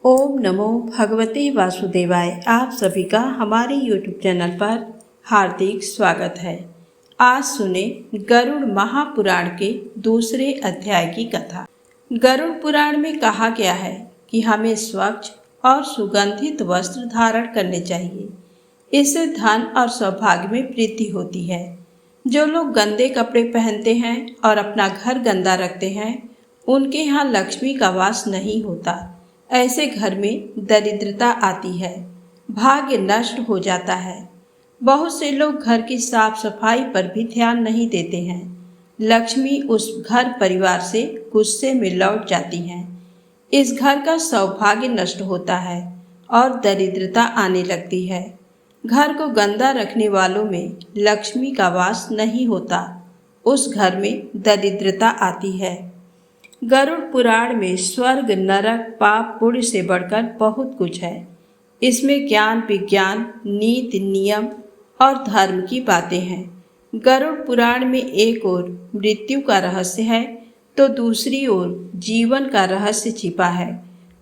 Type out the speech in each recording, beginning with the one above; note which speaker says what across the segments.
Speaker 1: ओम नमो भगवते वासुदेवाय। आप सभी का हमारे YouTube चैनल पर हार्दिक स्वागत है। आज सुने गरुड़ महापुराण के दूसरे अध्याय की कथा। गरुड़ पुराण में कहा गया है कि हमें स्वच्छ और सुगंधित वस्त्र धारण करने चाहिए। इससे धन और सौभाग्य में वृद्धि होती है। जो लोग गंदे कपड़े पहनते हैं और अपना घर गंदा रखते हैं, उनके यहाँ लक्ष्मी का वास नहीं होता। ऐसे घर में दरिद्रता आती है, भाग्य नष्ट हो जाता है। बहुत से लोग घर की साफ सफाई पर भी ध्यान नहीं देते हैं। लक्ष्मी उस घर परिवार से गुस्से में लौट जाती हैं। इस घर का सौभाग्य नष्ट होता है और दरिद्रता आने लगती है। घर को गंदा रखने वालों में लक्ष्मी का वास नहीं होता, उस घर में दरिद्रता आती है। गरुड़ पुराण में स्वर्ग, नरक, पाप, पुण्य से बढ़कर बहुत कुछ है। इसमें ज्ञान, विज्ञान, नीति, नियम और धर्म की बातें हैं। गरुड़ पुराण में एक ओर मृत्यु का रहस्य है तो दूसरी ओर जीवन का रहस्य छिपा है।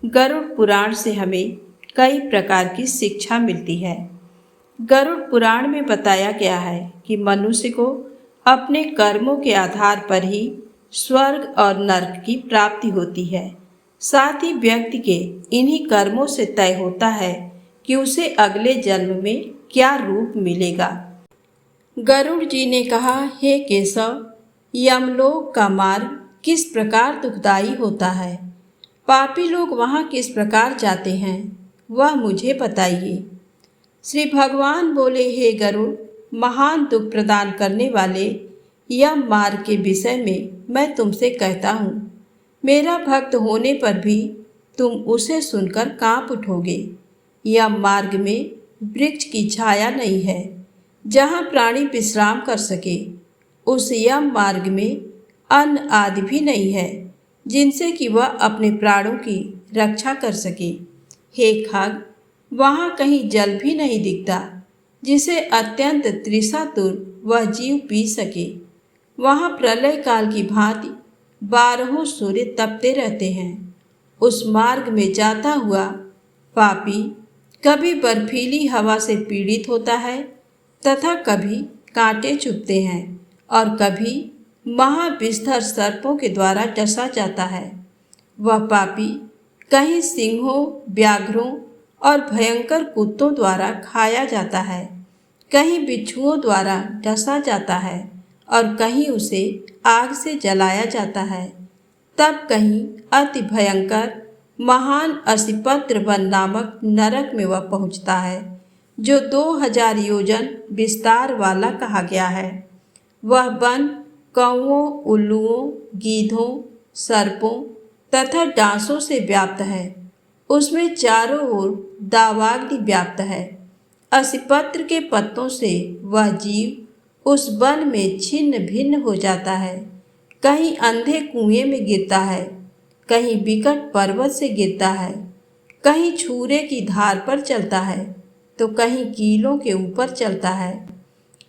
Speaker 1: गरुड़ पुराण से हमें कई प्रकार की शिक्षा मिलती है। गरुड़ पुराण में बताया गया है कि मनुष्य को अपने कर्मों के आधार पर ही स्वर्ग और नरक की प्राप्ति होती है। साथ ही व्यक्ति के इन्हीं कर्मों से तय होता है कि उसे अगले जन्म में क्या रूप मिलेगा। गरुड़ जी ने कहा, हे केशव, यमलोक का मार्ग किस प्रकार दुखदाई होता है? पापी लोग वहाँ किस प्रकार जाते हैं, वह मुझे बताइए। श्री भगवान बोले, हे गरुड़, महान दुख प्रदान करने वाले यम मार्ग के विषय में मैं तुमसे कहता हूँ। मेरा भक्त होने पर भी तुम उसे सुनकर कांप उठोगे। यम मार्ग में वृक्ष की छाया नहीं है जहाँ प्राणी विश्राम कर सके। उस यम मार्ग में अन्न आदि भी नहीं है जिनसे कि वह अपने प्राणों की रक्षा कर सके। हे खग, वहाँ कहीं जल भी नहीं दिखता जिसे अत्यंत तृषातुर वह जीव पी सके। वहाँ प्रलय काल की भांति 12 सूर्य तपते रहते हैं। उस मार्ग में जाता हुआ पापी कभी बर्फीली हवा से पीड़ित होता है तथा कभी कांटे चुभते हैं और कभी महाविषधर सर्पों के द्वारा डसा जाता है। वह पापी कहीं सिंहों, व्याघ्रों और भयंकर कुत्तों द्वारा खाया जाता है, कहीं बिच्छुओं द्वारा डसा जाता है और कहीं उसे आग से जलाया जाता है। तब कहीं अति भयंकर महान असिपत्र वन नामक नरक में वह पहुँचता है, जो 2000 योजन विस्तार वाला कहा गया है। वह वन कौओं, उल्लुओं, गीधों, सर्पों तथा डांसों से व्याप्त है। उसमें चारों ओर दावाग्नि व्याप्त है। असिपत्र के पत्तों से वह जीव उस वन में छिन्न भिन्न हो जाता है। कहीं अंधे कुएं में गिरता है, कहीं विकट पर्वत से गिरता है, कहीं छूरे की धार पर चलता है तो कहीं कीलों के ऊपर चलता है,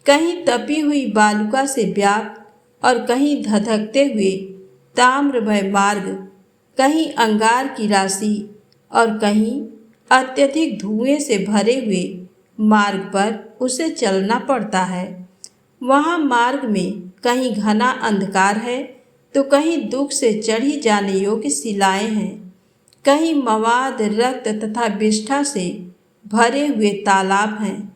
Speaker 1: कहीं तपी हुई बालुका से व्याप्त और कहीं धधकते हुए ताम्रमय मार्ग, कहीं अंगार की राशि और कहीं अत्यधिक धुएं से भरे हुए मार्ग पर उसे चलना पड़ता है। वहाँ मार्ग में कहीं घना अंधकार है तो कहीं दुख से चढ़ी जाने योग्य शिलाएं हैं, कहीं मवाद, रक्त तथा विष्ठा से भरे हुए तालाब हैं।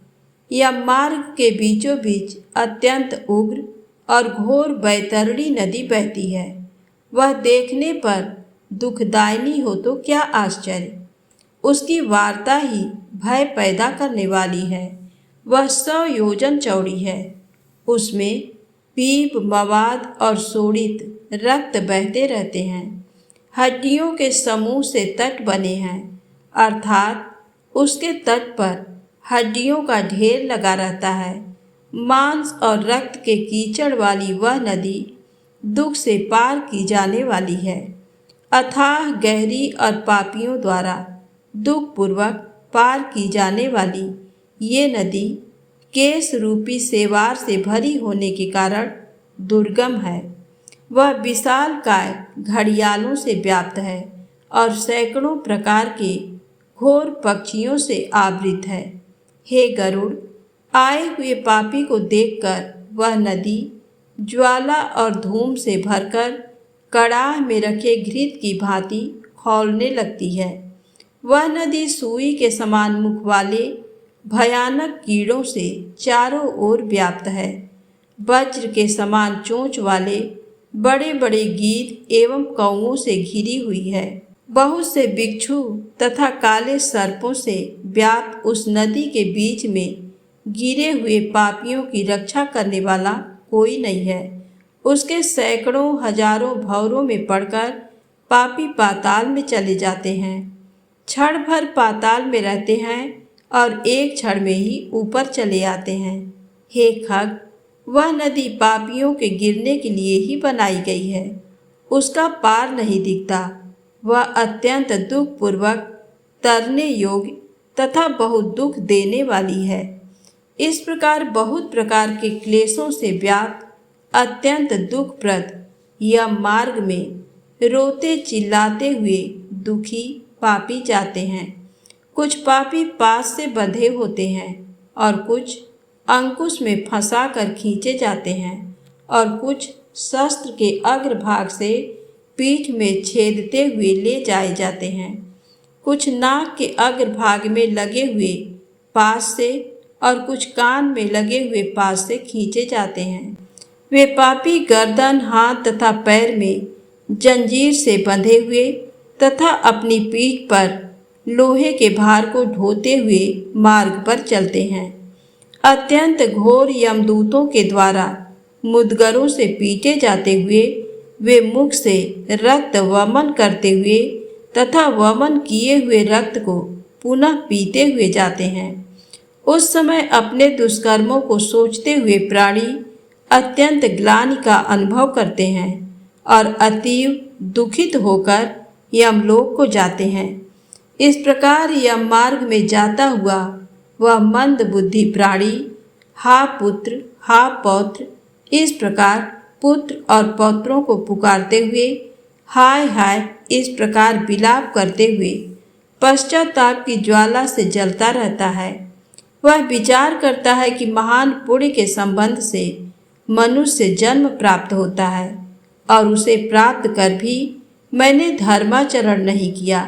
Speaker 1: यह मार्ग के बीचों बीच अत्यंत उग्र और घोर बैतरणी नदी बहती है। वह देखने पर दुखदायिनी हो तो क्या आश्चर्य, उसकी वार्ता ही भय पैदा करने वाली है। वह 100 योजन चौड़ी है। उसमें पीप, मवाद और शोणित रक्त बहते रहते हैं। हड्डियों के समूह से तट बने हैं, अर्थात उसके तट पर हड्डियों का ढेर लगा रहता है। मांस और रक्त के कीचड़ वाली वह नदी दुख से पार की जाने वाली है। अथाह, गहरी और पापियों द्वारा दुखपूर्वक पार की जाने वाली ये नदी केश रूपी सेवार से भरी होने के कारण दुर्गम है। वह विशालकाय घड़ियालों से व्याप्त है और सैकड़ों प्रकार के घोर पक्षियों से आवृत है। हे गरुड़, आए हुए पापी को देखकर वह नदी ज्वाला और धूम से भरकर कड़ाह में रखे घृत की भांति खौलने लगती है। वह नदी सुई के समान मुख वाले भयानक कीड़ों से चारों ओर व्याप्त है। वज्र के समान चोंच वाले बड़े बड़े गीध एवं कौओं से घिरी हुई है। बहुत से बिच्छू तथा काले सर्पों से व्याप्त उस नदी के बीच में गिरे हुए पापियों की रक्षा करने वाला कोई नहीं है। उसके सैकड़ों हजारों भंवरों में पड़कर पापी पाताल में चले जाते हैं। क्षण भर पाताल में रहते हैं और एक क्षण में ही ऊपर चले आते हैं। हे खग, वह नदी पापियों के गिरने के लिए ही बनाई गई है। उसका पार नहीं दिखता। वह अत्यंत दुखपूर्वक तरने योग्य तथा बहुत दुख देने वाली है। इस प्रकार बहुत प्रकार के क्लेशों से व्याप्त अत्यंत दुखप्रद यह मार्ग में रोते चिल्लाते हुए दुखी पापी जाते हैं। कुछ पापी पास से बंधे होते हैं और कुछ अंकुश में फंसा कर खींचे जाते हैं और कुछ शस्त्र के अग्रभाग से पीठ में छेदते हुए ले जाए जाते हैं। कुछ नाक के अग्रभाग में लगे हुए पास से और कुछ कान में लगे हुए पास से खींचे जाते हैं। वे पापी गर्दन, हाथ तथा पैर में जंजीर से बंधे हुए तथा अपनी पीठ पर लोहे के भार को ढोते हुए मार्ग पर चलते हैं। अत्यंत घोर यमदूतों के द्वारा मुद्गरों से पीटे जाते हुए वे मुख से रक्त वमन करते हुए तथा वमन किए हुए रक्त को पुनः पीते हुए जाते हैं। उस समय अपने दुष्कर्मों को सोचते हुए प्राणी अत्यंत ग्लानि का अनुभव करते हैं और अतीव दुखित होकर यमलोक को जाते हैं। इस प्रकार यम मार्ग में जाता हुआ वह मंद बुद्धि प्राणी हा पुत्र, हा पौत्र, इस प्रकार पुत्र और पौत्रों को पुकारते हुए हाय हाय इस प्रकार विलाप करते हुए पश्चाताप की ज्वाला से जलता रहता है। वह विचार करता है कि महान पुण्य के संबंध से मनुष्य जन्म प्राप्त होता है और उसे प्राप्त कर भी मैंने धर्माचरण नहीं किया।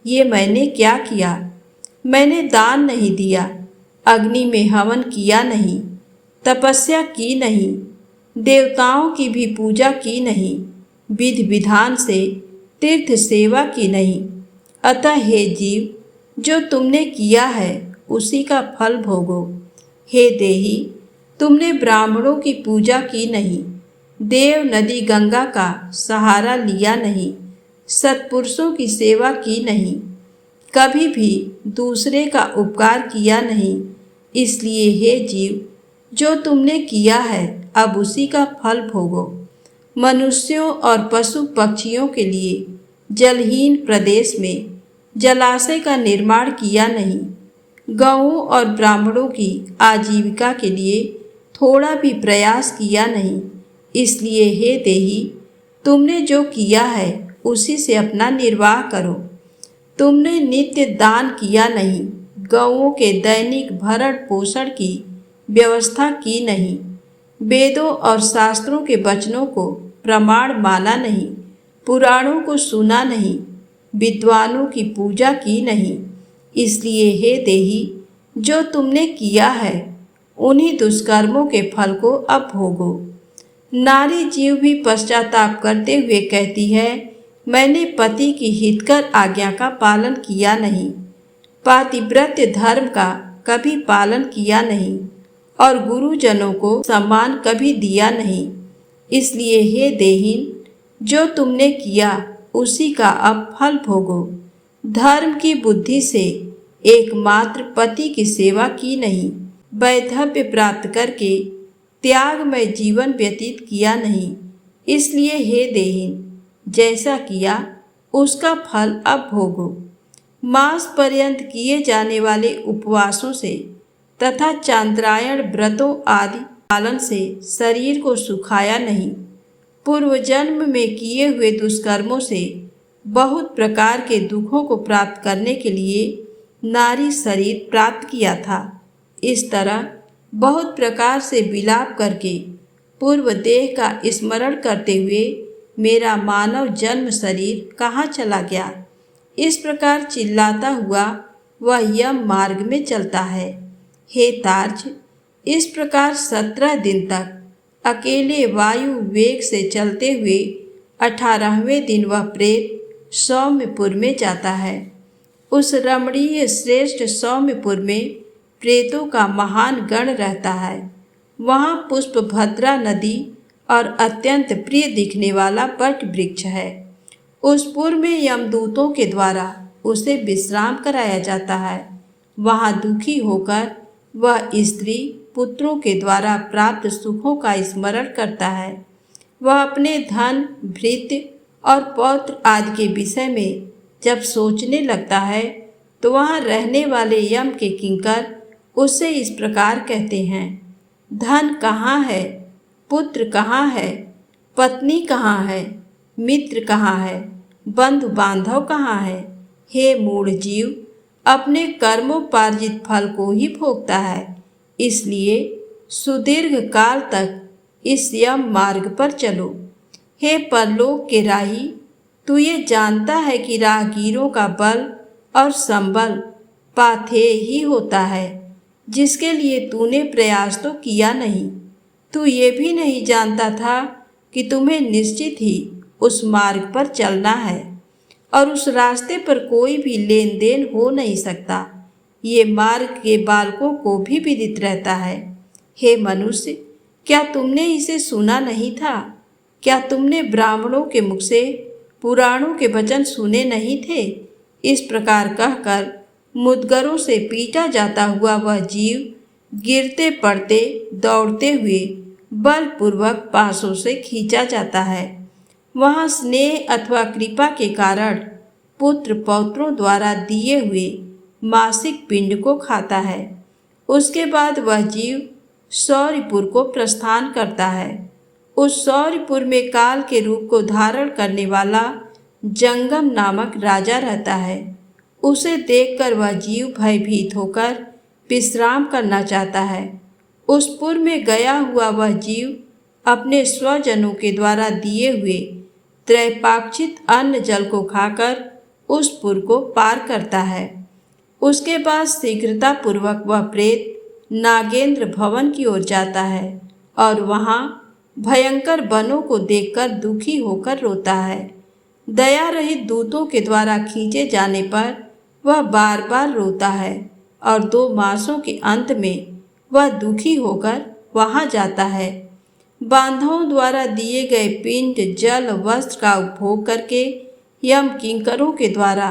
Speaker 1: ये मैंने क्या किया? मैंने दान नहीं दिया, अग्नि में हवन किया नहीं, तपस्या की नहीं, देवताओं की भी पूजा की नहीं, विधि विधान से तीर्थ सेवा की नहीं। अतः हे जीव, जो तुमने किया है उसी का फल भोगो। हे देही, तुमने ब्राह्मणों की पूजा की नहीं, देव नदी गंगा का सहारा लिया नहीं, सत्पुरुषों की सेवा की नहीं, कभी भी दूसरे का उपकार किया नहीं। इसलिए हे जीव, जो तुमने किया है अब उसी का फल भोगो। मनुष्यों और पशु पक्षियों के लिए जलहीन प्रदेश में जलाशय का निर्माण किया नहीं। गौओं और ब्राह्मणों की आजीविका के लिए थोड़ा भी प्रयास किया नहीं। इसलिए हे देही, तुमने जो किया है उसी से अपना निर्वाह करो। तुमने नित्य दान किया नहीं, गौओं के दैनिक भरण पोषण की व्यवस्था की नहीं, वेदों और शास्त्रों के वचनों को प्रमाण माना नहीं, पुराणों को सुना नहीं, विद्वानों की पूजा की नहीं। इसलिए हे देही, जो तुमने किया है उन्हीं दुष्कर्मों के फल को अब भोगो। नारी जीव भी पश्चाताप करते हुए कहती है, मैंने पति की हितकर आज्ञा का पालन किया नहीं, पातिव्रत्य धर्म का कभी पालन किया नहीं और गुरुजनों को सम्मान कभी दिया नहीं। इसलिए हे देहीन, जो तुमने किया उसी का अब फल भोगो। धर्म की बुद्धि से एकमात्र पति की सेवा की नहीं, वैधव्य प्राप्त करके त्यागमय जीवन व्यतीत किया नहीं। इसलिए हे देहीन, जैसा किया उसका फल अब भोगो। मास पर्यंत किए जाने वाले उपवासों से तथा चांद्रायण व्रतों आदि पालन से शरीर को सुखाया नहीं। पूर्व जन्म में किए हुए दुष्कर्मों से बहुत प्रकार के दुखों को प्राप्त करने के लिए नारी शरीर प्राप्त किया था। इस तरह बहुत प्रकार से विलाप करके पूर्व देह का स्मरण करते हुए मेरा मानव जन्म शरीर कहाँ चला गया, इस प्रकार चिल्लाता हुआ वह यम मार्ग में चलता है। हे तार्ज, इस प्रकार 17 दिन तक अकेले वायु वेग से चलते हुए 18वें दिन वह प्रेत सौम्यपुर में जाता है। उस रमणीय श्रेष्ठ सौम्यपुर में प्रेतों का महान गण रहता है। वहाँ पुष्पभद्रा नदी और अत्यंत प्रिय दिखने वाला वट वृक्ष है। उस पुर में यमदूतों के द्वारा उसे विश्राम कराया जाता है। वहाँ दुखी होकर वह स्त्री पुत्रों के द्वारा प्राप्त सुखों का स्मरण करता है। वह अपने धन, भृत्य और पौत्र आदि के विषय में जब सोचने लगता है तो वहाँ रहने वाले यम के किंकर उससे इस प्रकार कहते हैं, धन कहाँ है, पुत्र कहाँ है, पत्नी कहाँ है, मित्र कहाँ है, बंधु बांधव कहाँ है। हे मूढ़ जीव, अपने कर्मोपार्जित फल को ही भोगता है, इसलिए सुदीर्घ काल तक इस यम मार्ग पर चलो। हे परलोक के राही, तू ये जानता है कि राहगीरों का बल और संबल पाथेय ही होता है, जिसके लिए तूने प्रयास तो किया नहीं। तू ये भी नहीं जानता था कि तुम्हें निश्चित ही उस मार्ग पर चलना है और उस रास्ते पर कोई भी लेन देन हो नहीं सकता। ये मार्ग के बालकों को भी विदित रहता है। हे मनुष्य, क्या तुमने इसे सुना नहीं था? क्या तुमने ब्राह्मणों के मुख से पुराणों के वचन सुने नहीं थे? इस प्रकार कहकर मुद्गरों से पीटा जाता हुआ वह जीव गिरते पड़ते दौड़ते हुए बलपूर्वक पासों से खींचा जाता है। वहाँ स्नेह अथवा कृपा के कारण पुत्र पौत्रों द्वारा दिए हुए मासिक पिंड को खाता है। उसके बाद वह जीव सौर्यपुर को प्रस्थान करता है। उस सौर्यपुर में काल के रूप को धारण करने वाला जंगम नामक राजा रहता है। उसे देखकर वह जीव भयभीत होकर विश्राम करना चाहता है। उस पुर में गया हुआ वह जीव अपने स्वजनों के द्वारा दिए हुए त्रैपाक्षित अन्न जल को खाकर उस पुर को पार करता है। उसके बाद शीघ्रतापूर्वक वह प्रेत नागेंद्र भवन की ओर जाता है और वहाँ भयंकर वनों को देखकर दुखी होकर रोता है। दया रहित दूतों के द्वारा खींचे जाने पर वह बार बार रोता है और 2 मासों के अंत में वह दुखी होकर वहाँ जाता है। बांधवों द्वारा दिए गए पिंड, जल, वस्त्र का उपभोग करके यम किंकरों के द्वारा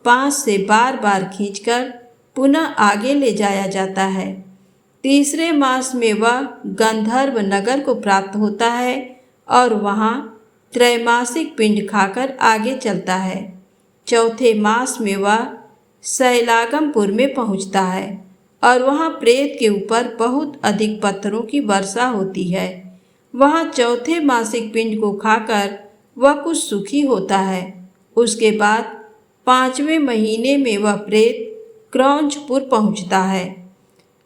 Speaker 1: 5 से बार बार खींचकर पुनः आगे ले जाया जाता है। 3रे मास में वह गंधर्व नगर को प्राप्त होता है और वहाँ त्रैमासिक पिंड खाकर आगे चलता है। 4थे मास में वह शैलागमपुर में पहुँचता है और वहाँ प्रेत के ऊपर बहुत अधिक पत्थरों की वर्षा होती है। वहाँ 4थे मासिक पिंड को खाकर वह कुछ सुखी होता है। उसके बाद 5वें महीने में वह प्रेत क्रौंचपुर पहुँचता है।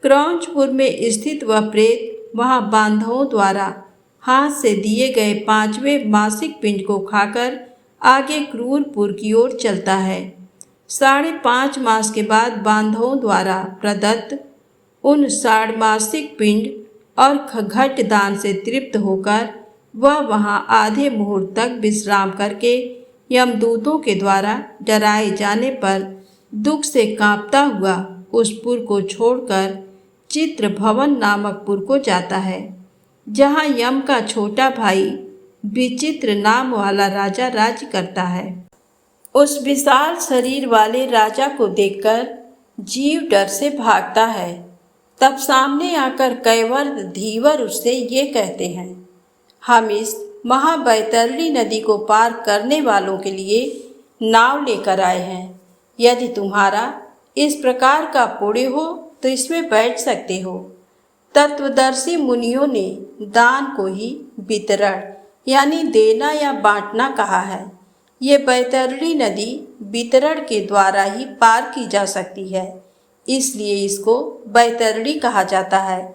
Speaker 1: क्रौंचपुर में स्थित वह प्रेत वहाँ बांधवों द्वारा हाथ से दिए गए 5वें मासिक पिंड को खाकर आगे क्रूरपुर की ओर चलता है। 5.5 मास के बाद बांधवों द्वारा प्रदत्त उन 6 मासिक पिंड और घट दान से तृप्त होकर वह वहाँ आधे मुहूर्त तक विश्राम करके यमदूतों के द्वारा डराए जाने पर दुख से कांपता हुआ उस पुर को छोड़कर चित्र भवन नामक पुर को जाता है, जहाँ यम का छोटा भाई विचित्र नाम वाला राजा राज्य करता है। उस विशाल शरीर वाले राजा को देखकर जीव डर से भागता है। तब सामने आकर कैवर्त धीवर उससे ये कहते हैं, हम इस महाबैतरणी नदी को पार करने वालों के लिए नाव लेकर आए हैं। यदि तुम्हारा इस प्रकार का पुण्य हो तो इसमें बैठ सकते हो। तत्वदर्शी मुनियों ने दान को ही वितरण यानी देना या बांटना कहा है। ये बैतरणी नदी वितरण के द्वारा ही पार की जा सकती है, इसलिए इसको बैतरणी कहा जाता है।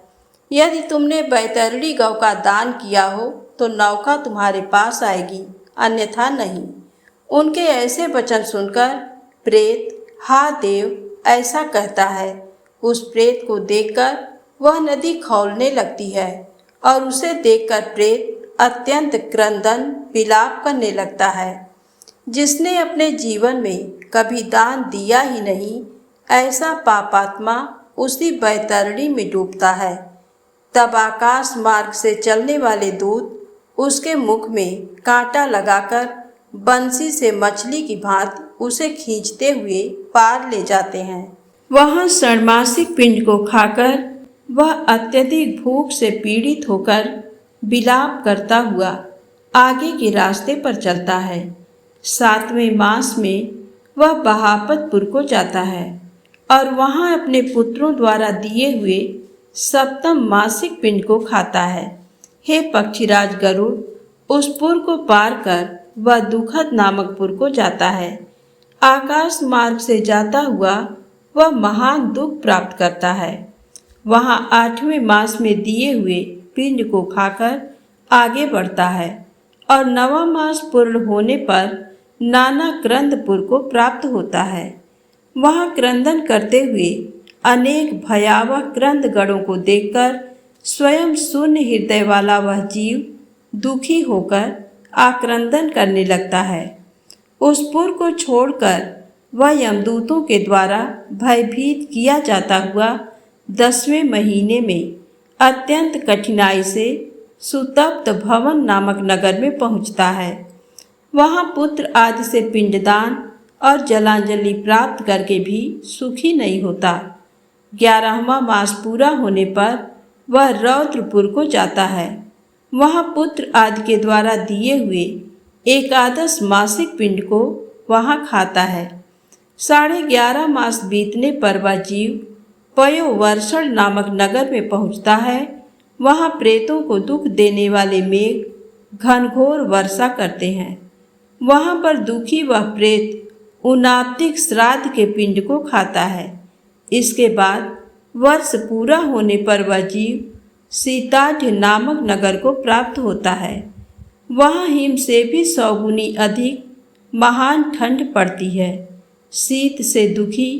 Speaker 1: यदि तुमने बैतरणी गौ का दान किया हो तो नौका तुम्हारे पास आएगी, अन्यथा नहीं। उनके ऐसे वचन सुनकर प्रेत, हा देव, ऐसा कहता है। उस प्रेत को देखकर वह नदी खौलने लगती है और उसे देखकर प्रेत अत्यंत क्रंदन विलाप करने लगता है। जिसने अपने जीवन में कभी दान दिया ही नहीं, ऐसा पापात्मा उसी बैतरणी में डूबता है। तब आकाश मार्ग से चलने वाले दूत उसके मुख में कांटा लगाकर बंसी से मछली की भांति उसे खींचते हुए पार ले जाते हैं। वहाँ षण्मासिक पिंड को खाकर वह अत्यधिक भूख से पीड़ित होकर विलाप करता हुआ आगे के रास्ते पर चलता है। 7वें मास में वह बहापतपुर को जाता है और वहाँ अपने पुत्रों द्वारा दिए हुए 7वें मासिक पिंड को खाता है। हे पक्षीराज गरुड़, उस पुर को पार कर वह दुखद नामक पुर को जाता है। आकाश मार्ग से जाता हुआ वह महान दुख प्राप्त करता है। वहाँ 8वें मास में दिए हुए पिंड को खाकर आगे बढ़ता है और 9वां मास पूर्ण होने पर नाना क्रंदपुर को प्राप्त होता है। वहाँ क्रंदन करते हुए अनेक भयावह क्रंदगणों को देखकर स्वयं शून्य हृदय वाला वह जीव दुखी होकर आक्रंदन करने लगता है। उस पुर को छोड़कर वह यमदूतों के द्वारा भयभीत किया जाता हुआ 10वें महीने में अत्यंत कठिनाई से सुतप्त भवन नामक नगर में पहुंचता है। वहां पुत्र आदि से पिंडदान और जलांजलि प्राप्त करके भी सुखी नहीं होता। 11वां मास पूरा होने पर वह रौद्रपुर को जाता है। वहां पुत्र आदि के द्वारा दिए हुए एकादश मासिक पिंड को वहां खाता है। 11.5 मास बीतने पर वह जीव पयोवर्षण नामक नगर में पहुंचता है। वहां प्रेतों को दुख देने वाले मेघ घनघोर वर्षा करते हैं। वहां पर दुखी वह प्रेत उनाप्तिक श्राद्ध के पिंड को खाता है। इसके बाद वर्ष पूरा होने पर वह जीव सीताढ़ नामक नगर को प्राप्त होता है। वहाँ हिम से भी 100 गुनी अधिक महान ठंड पड़ती है। शीत से दुखी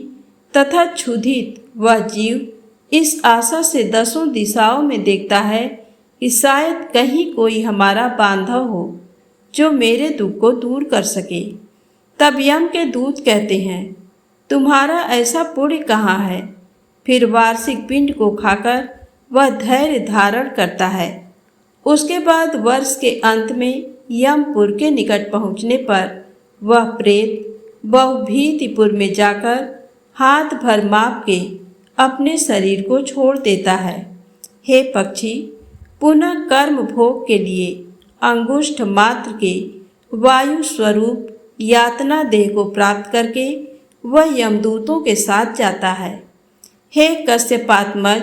Speaker 1: तथा क्षुधित वह जीव इस आशा से 10 दिशाओं में देखता है कि शायद कहीं कोई हमारा बांधव हो जो मेरे दुख को दूर कर सके। तब यम के दूत कहते हैं, तुम्हारा ऐसा पुण्य कहाँ है? फिर वार्षिक पिंड को खाकर वह धैर्य धारण करता है। उसके बाद वर्ष के अंत में यमपुर के निकट पहुँचने पर वह प्रेत बहुभीतिपुर में जाकर हाथ भर माप के अपने शरीर को छोड़ देता है। हे पक्षी, पुनः कर्म भोग के लिए अंगुष्ठ मात्र के वायु स्वरूप यातना देह को प्राप्त करके वह यमदूतों के साथ जाता है। हे कश्यपात्मज,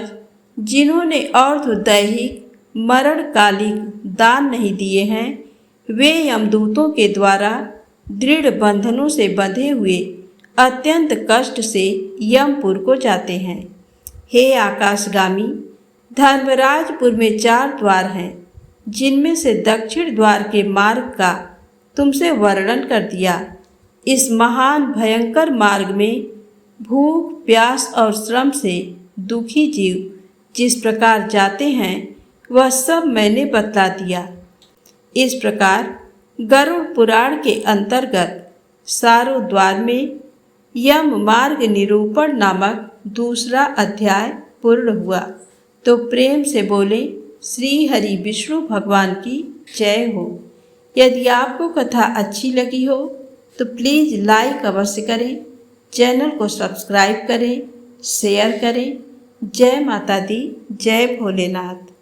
Speaker 1: जिन्होंने अर्धदैहिक मरणकालिक दान नहीं दिए हैं, वे यमदूतों के द्वारा दृढ़ बंधनों से बंधे हुए अत्यंत कष्ट से यमपुर को जाते हैं। हे आकाशगामी, धर्मराजपुर में 4 द्वार हैं, जिनमें से दक्षिण द्वार के मार्ग का तुमसे वर्णन कर दिया। इस महान भयंकर मार्ग में भूख, प्यास और श्रम से दुखी जीव जिस प्रकार जाते हैं वह सब मैंने बतला दिया। इस प्रकार गरुड़ पुराण के अंतर्गत सारो द्वार में यम मार्ग निरूपण नामक दूसरा अध्याय पूर्ण हुआ। तो प्रेम से बोले श्री हरि विष्णु भगवान की जय हो। यदि आपको कथा अच्छी लगी हो तो प्लीज़ लाइक अवश्य करें, चैनल को सब्सक्राइब करें, शेयर करें। जय माता दी, जय भोलेनाथ।